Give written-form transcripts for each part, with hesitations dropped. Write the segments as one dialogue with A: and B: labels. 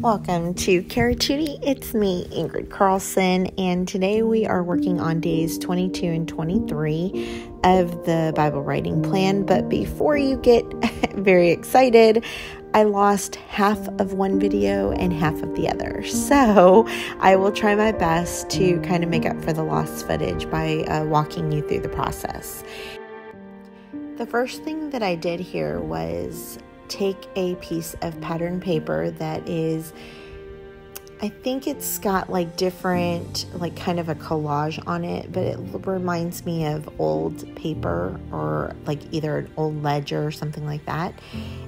A: Welcome to Caratuti. It's me, Ingrid Carlson, and today we are working on days 22 and 23 of the Bible writing plan. But before you get very excited, I lost half of one video and half of the other. So I will try my best to kind of make up for the lost footage by walking you through the process. The first thing that I did here was take a piece of pattern paper that is, I think it's got like different, like kind of a collage on it, but it reminds me of old paper or like either an old ledger or something like that.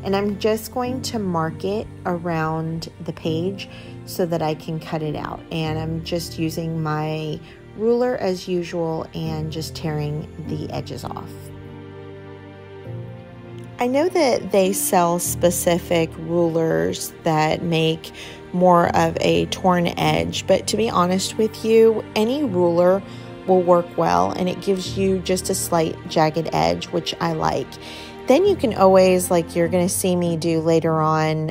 A: And I'm just going to mark it around the page so that I can cut it out. And I'm just using my ruler as usual and just tearing the edges off. I know that they sell specific rulers that make more of a torn edge, but to be honest with you, any ruler will work well and it gives you just a slight jagged edge, which I like. Then you can always, like you're going to see me do later on,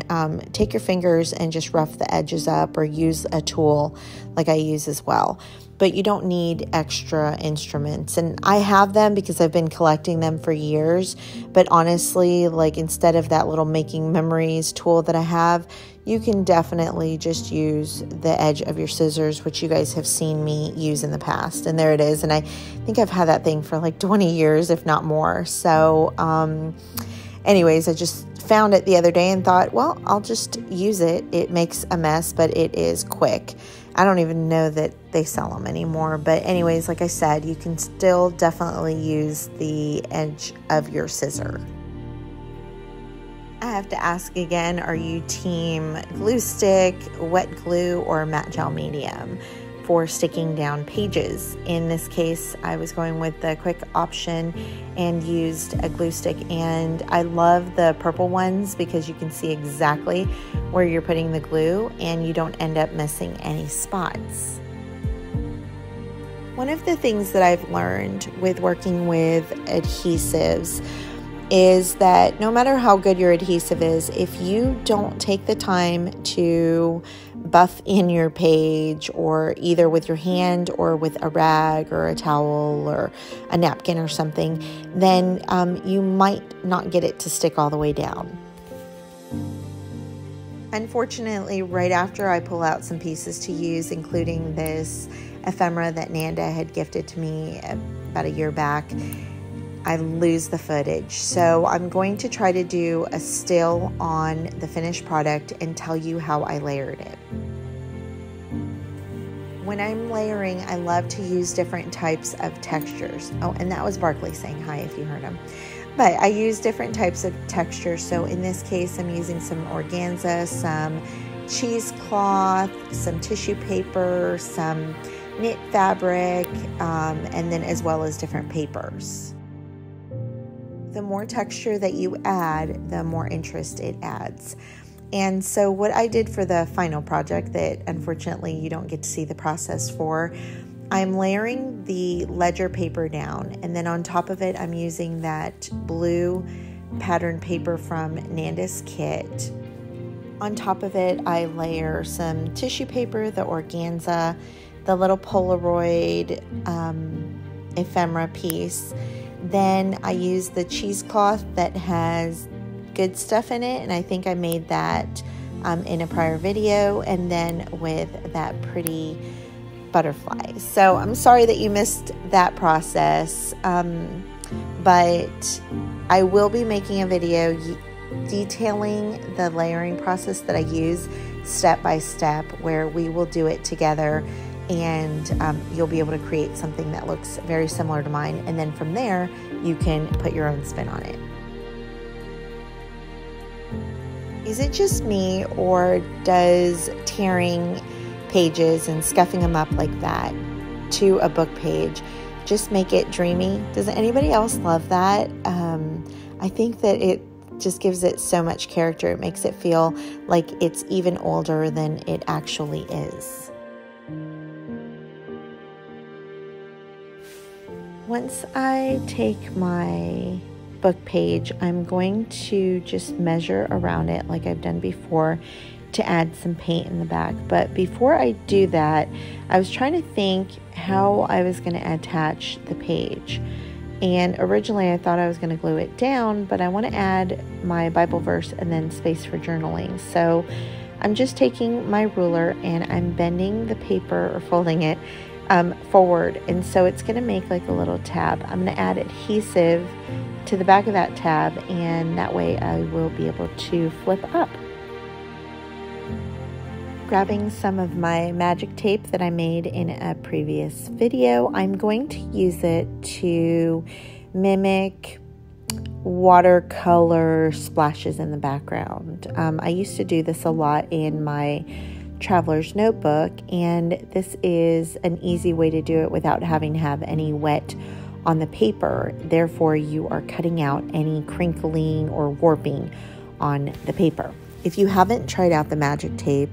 A: take your fingers and just rough the edges up or use a tool like I use as well. But you don't need extra instruments. And I have them because I've been collecting them for years. But honestly, like instead of that little making memories tool that I have, you can definitely just use the edge of your scissors, which you guys have seen me use in the past. And there it is. And I think I've had that thing for like 20 years, if not more. So anyways, I just found it the other day and thought, well, I'll just use it. It makes a mess, but it is quick. I don't even know that they sell them anymore. But anyways, like I said, you can still definitely use the edge of your scissor. I have to ask again, are you team glue stick, wet glue, or matte gel medium for sticking down pages? In this case, I was going with the quick option and used a glue stick, and I love the purple ones because you can see exactly where you're putting the glue and you don't end up missing any spots. One of the things that I've learned with working with adhesives is that no matter how good your adhesive is, if you don't take the time to buff in your page, or either with your hand or with a rag or a towel or a napkin or something, then you might not get it to stick all the way down. Unfortunately, right after I pull out some pieces to use, including this ephemera that Nanda had gifted to me about a year back, I lose the footage. So I'm going to try to do a still on the finished product and tell you how I layered it. When I'm layering, I love to use different types of textures. Oh, and that was Barkley saying hi if you heard him. But I use different types of textures. So in this case, I'm using some organza, some cheesecloth, some tissue paper, some knit fabric, and then as well as different papers. The more texture that you add, the more interest it adds. And so what I did for the final project that unfortunately you don't get to see the process for, I'm layering the ledger paper down, and then on top of it I'm using that blue pattern paper from Nanda's kit. On top of it I layer some tissue paper, the organza, the little Polaroid ephemera piece. Then I use the cheesecloth that has good stuff in it, and I think I made that in a prior video, and then with that pretty butterfly. So I'm sorry that you missed that process, but I will be making a video detailing the layering process that I use step by step, where we will do it together, and you'll be able to create something that looks very similar to mine, and then from there you can put your own spin on it. Is it just me, or does tearing pages and scuffing them up like that to a book page just make it dreamy? Does anybody else love that? I think that it just gives it so much character. It makes it feel like it's even older than it actually is. Once I take my book page, I'm going to just measure around it like I've done before to add some paint in the back. But before I do that, I was trying to think how I was going to attach the page. And originally I thought I was going to glue it down, but I want to add my Bible verse and then space for journaling. So I'm just taking my ruler and I'm bending the paper or folding it forward. And so it's going to make like a little tab. I'm going to add adhesive to the back of that tab, and that way I will be able to flip up. Grabbing some of my magic tape that I made in a previous video, I'm going to use it to mimic watercolor splashes in the background. I used to do this a lot in my traveler's notebook, and this is an easy way to do it without having to have any wet on the paper. Therefore, you are cutting out any crinkling or warping on the paper. If you haven't tried out the magic tape,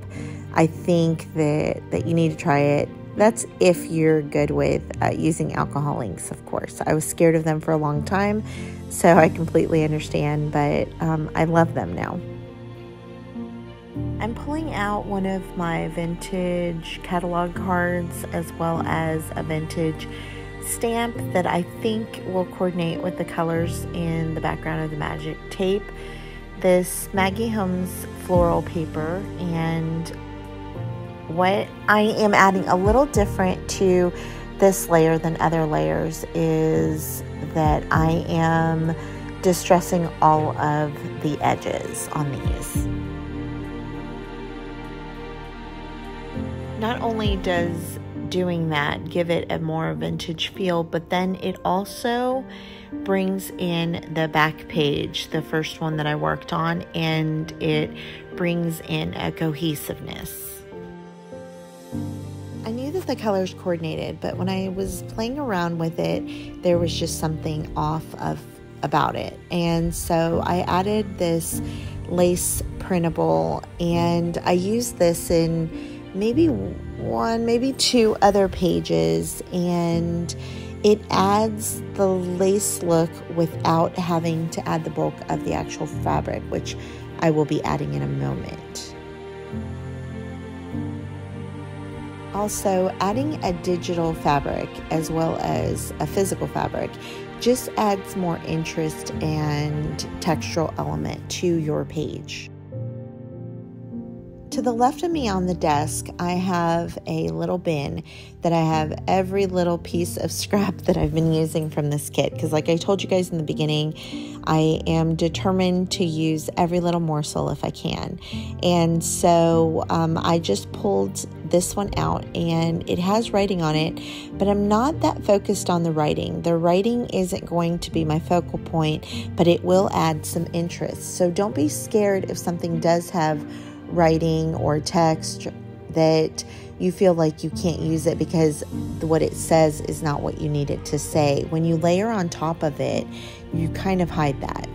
A: I think that you need to try it. That's if you're good with using alcohol inks, of course. I was scared of them for a long time, so I completely understand, but I love them now. I'm pulling out one of my vintage catalog cards as well as a vintage stamp that I think will coordinate with the colors in the background of the magic tape. This Maggie Holmes floral paper, and what I am adding a little different to this layer than other layers is that I am distressing all of the edges on these. Not only does doing that give it a more vintage feel, but then it also brings in the back page, the first one that I worked on, and it brings in a cohesiveness. I knew that the colors coordinated, but when I was playing around with it, there was just something off about it. And so I added this lace printable, and I used this in maybe one, maybe two other pages, and it adds the lace look without having to add the bulk of the actual fabric, which I will be adding in a moment. Also, adding a digital fabric as well as a physical fabric just adds more interest and textural element to your page. To the left of me on the desk, I have a little bin that I have every little piece of scrap that I've been using from this kit. Because like I told you guys in the beginning, I am determined to use every little morsel if I can. And so I just pulled this one out, and it has writing on it, but I'm not that focused on the writing. The writing isn't going to be my focal point, but it will add some interest. So don't be scared if something does have writing or text that you feel like you can't use it because what it says is not what you need it to say. When you layer on top of it, you kind of hide that.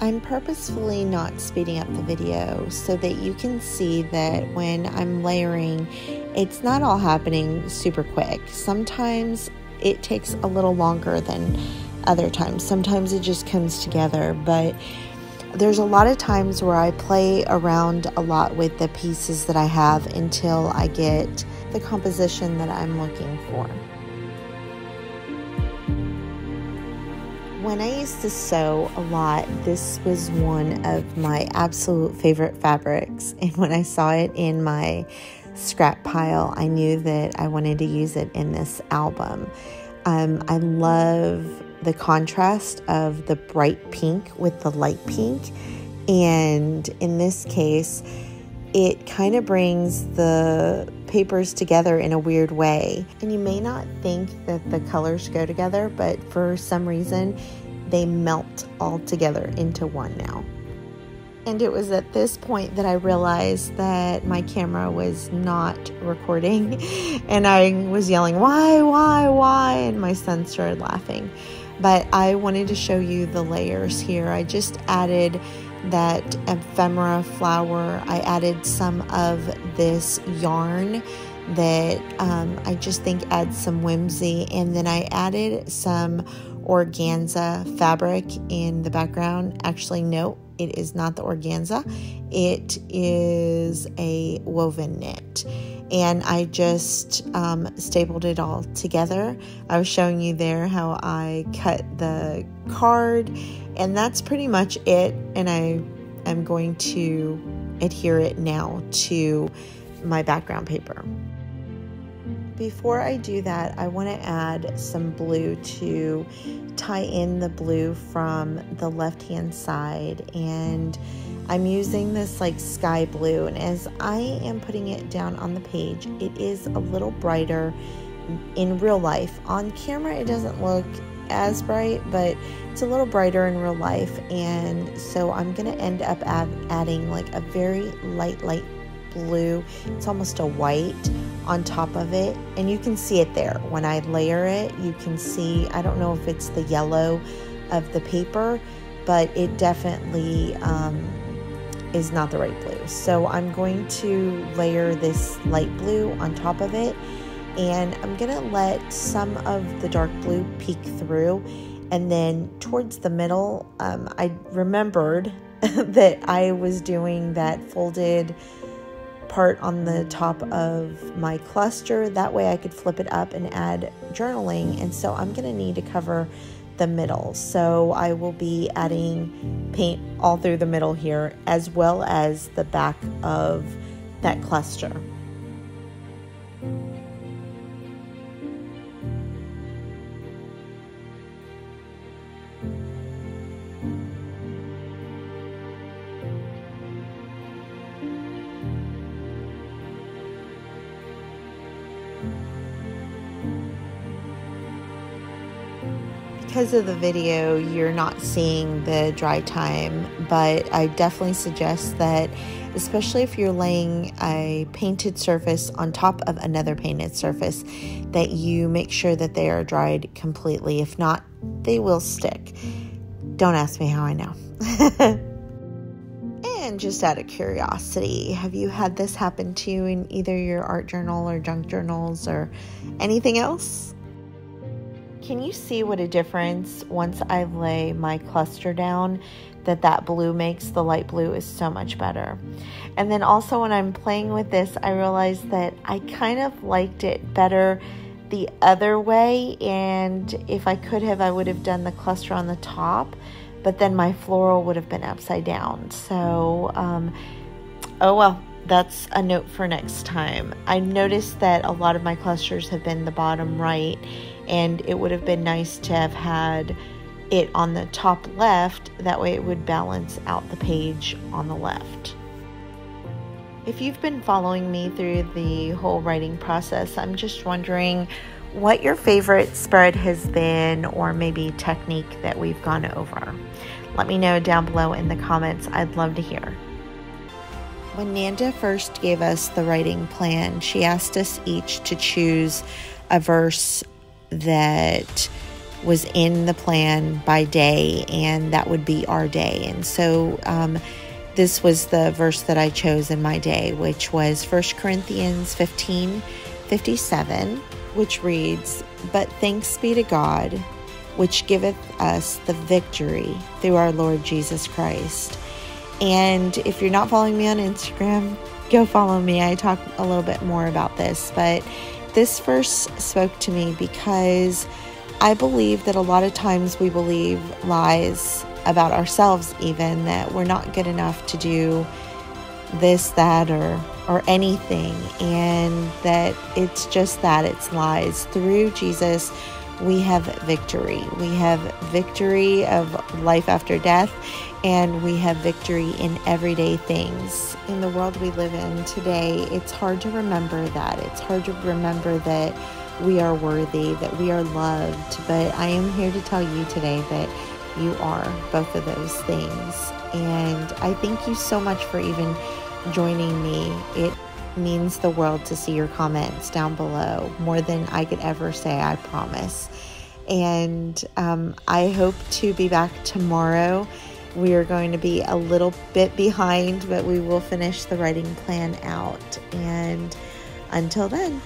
A: I'm purposefully not speeding up the video so that you can see that when I'm layering, it's not all happening super quick. Sometimes it takes a little longer than other times. Sometimes it just comes together, but there's a lot of times where I play around a lot with the pieces that I have until I get the composition that I'm looking for. When I used to sew a lot, this was one of my absolute favorite fabrics, and when I saw it in my scrap pile, I knew that I wanted to use it in this album. I love the contrast of the bright pink with the light pink, and in this case it kind of brings the papers together in a weird way, and you may not think that the colors go together, but for some reason they melt all together into one now. And it was at this point that I realized that my camera was not recording, and I was yelling, why? And my son started laughing. But I wanted to show you the layers here. I just added that ephemera flower. I added some of this yarn that I just think adds some whimsy. And then I added some organza fabric in the background. Actually, no, it is not the organza. It is a woven knit. And I just stapled it all together. I was showing you there how I cut the card, and that's pretty much it. And I'm going to adhere it now to my background paper. Before I do that, I want to add some blue to tie in the blue from the left-hand side, and I'm using this like sky blue, and as I am putting it down on the page, it is a little brighter in real life. On camera it doesn't look as bright, but it's a little brighter in real life, and so I'm going to end up adding like a very light blue. It's almost a white on top of it, and you can see it there. When I layer it, you can see, I don't know if it's the yellow of the paper, but it definitely is not the right blue. So I'm going to layer this light blue on top of it, and I'm gonna let some of the dark blue peek through, and then towards the middle, I remembered that I was doing that folded part on the top of my cluster. That way I could flip it up and add journaling, and so I'm gonna need to cover the middle. So I will be adding paint all through the middle here, as well as the back of that cluster. Because of the video, you're not seeing the dry time, but I definitely suggest that, especially if you're laying a painted surface on top of another painted surface, that you make sure that they are dried completely. If not, they will stick. Don't ask me how I know. And just out of curiosity, have you had this happen to you in either your art journal or junk journals or anything else? Can you see what a difference once I lay my cluster down that blue makes? The light blue is so much better. And then also when I'm playing with this, I realized that I kind of liked it better the other way, and if I could have, I would have done the cluster on the top, but then my floral would have been upside down. So oh well, that's a note for next time. I noticed that a lot of my clusters have been the bottom right, and it would have been nice to have had it on the top left. That way it would balance out the page on the left. If you've been following me through the whole writing process, I'm just wondering what your favorite spread has been, or maybe technique that we've gone over. Let me know down below in the comments. I'd love to hear. When Nanda first gave us the writing plan, she asked us each to choose a verse that was in the plan by day, and that would be our day. And so this was the verse that I chose in my day, which was 1 Corinthians 15:57, which reads, "But thanks be to God, which giveth us the victory through our Lord Jesus Christ." And if you're not following me on Instagram, go follow me. I talk a little bit more about this, but this verse spoke to me because I believe that a lot of times we believe lies about ourselves, even that we're not good enough to do this, that, or anything, and that it's just that, it's lies. Through Jesus, we have victory. We have victory of life after death, and we have victory in everyday things. In the world we live in today, it's hard to remember that. It's hard to remember that we are worthy, that we are loved, but I am here to tell you today that you are both of those things. And I thank you so much for even joining me. It means the world to see your comments down below, more than I could ever say, I promise. And I hope to be back tomorrow. We are going to be a little bit behind, but we will finish the writing plan out. And until then,